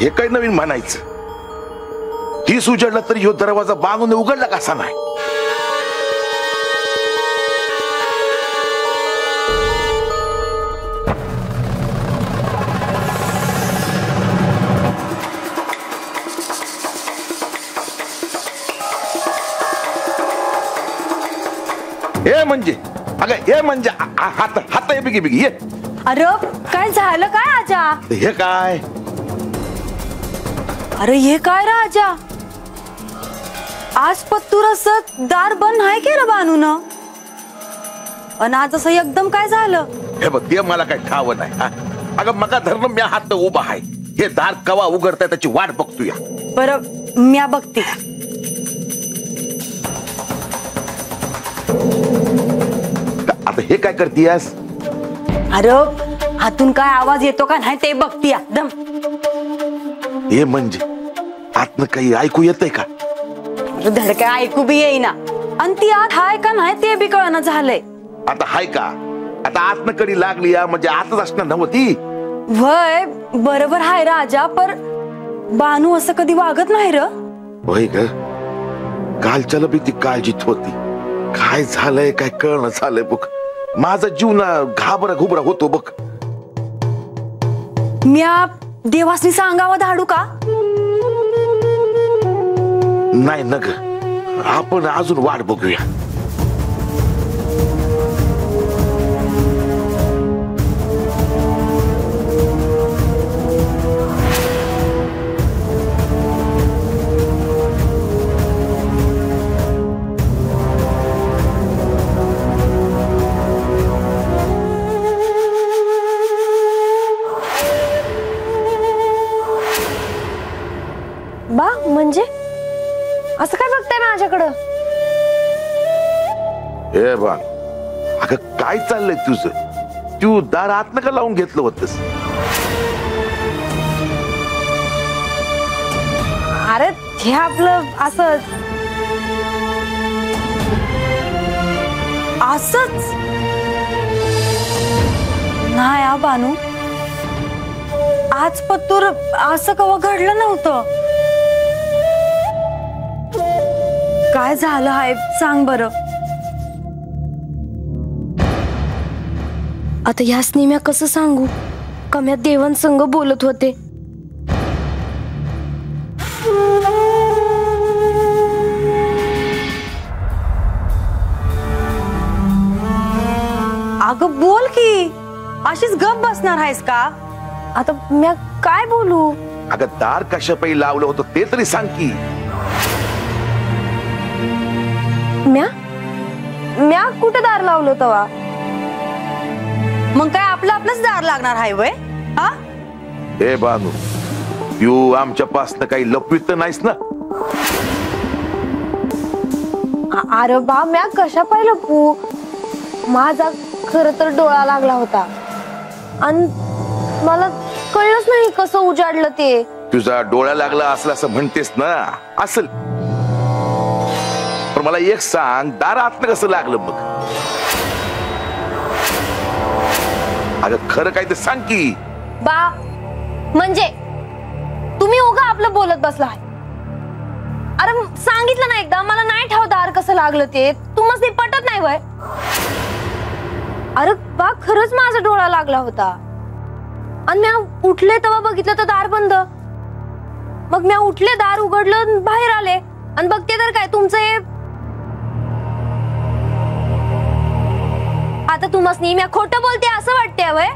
हे काय नवीन म्हणायचं? तीस उजडला तरी ह्यो दरवाजा बांधून उघडला कसा नाही? हे म्हणजे अगं हे म्हणजे हात हात बिगी बिगी ये. अरे काय झालं काय आजा? हे काय? अरे हे काय रे आजा? आज पत्तूर असं दार बंद नाही केलं बानून आणि आज असं एकदम काय झालं? हे बघ ते मला काय ठाव नाही. अगं मगा धरणं मी हात उभा आहे. हे दार कवा उघडताय त्याची वाट बघतोय. बरं म्या बघते. आता हे काय करतीयस? अरे हातून काय आवाज येतो का नाही ते बघती एकदम. हे म्हणजे आतनं काही ऐकू येतंय का? धडका ऐकू बी येईना आणि ती आत हाय का नाही ते बी कळना झालंय. आता हाय का? आता आतनं कडी लागली म्हणजे आतच असणार नव्हती. वय बरोबर हाय राजा, पर बानू असं कधी वागत नाही र. होय ग, कालच्याला बी ती काळजीत होती. काय झालंय काय कळणं झालंय बघ. माझा जीव ना घाबरा घुबरा होतो बघ. म्या देवासनी सांगावं धाडू का? नाही न ग, आपण अजून वाट बघूया. बा म्हणजे असं काय बघताय माझ्याकडं? हे बा अगं काय चाललंय तुझं? तू दार आतनं का लावून घेतलं होतस? अरे हे आपलं असं असंच नाही आ बानू. आज पत्तूर असं कवा घडलं नव्हतं. काय झालं आहे सांग बरं. आता ह्यासनी म्या कसं सांगू? कम्या देवन संग बोलत होते. अगं बोल की, अशीच गप बसणार आहेस का? आता म्या काय बोलू? अगं दार कशापायी लावलं होतं ते तरी सांग की. म्या कुठं दार लावलं तवा? मग काय आपलं आपलंच दार लागणार आहे वय? हा हे बानू, तू आमच्या पासनं काही लपवित नाहीस ना? अरे बा म्या कशा पाहिलं पू? माझा खरं तर डोळा लागला होता आणि मला कळलंच नाही कसं उजाडलं ते. तुझा डोळा लागला असला असं म्हणतेस ना? असल. पण मला एक सांग, दार आतनं कसं लागलं मग? अगं खरं काय ते सांग की. बा म्हणजे तुम्ही उगा आपलं बोलत बसलाय. अरे सांगितलं ना एकदा, मला नाही ठाव दार कसं लागलं ते. तुम्हाला ते पटत नाही वय? अरे बा खरंच माझा डोळा लागला होता आणि म्या उठले तेव्हा बघितलं तर दार बंद. मग म्या उठले, दार उघडलं, बाहेर आले आणि बघते तर काय तुमचं हे. आता तुम्हाला म्या खोटं बोलते असं वाटते वय?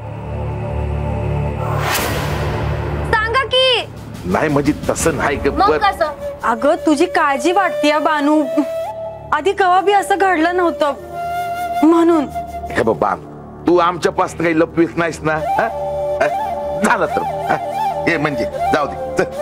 सांगा की. नाही म्हणजे तसं नाही ग. मग कसं? अगं तुझी काळजी वाटते बानू. आधी कवा बी असं घडलं नव्हतं म्हणून. हे बाबा, तू आमच्या पासून काही लपवीत नाहीस ना? झालं तर हे म्हणजे जाऊ दे.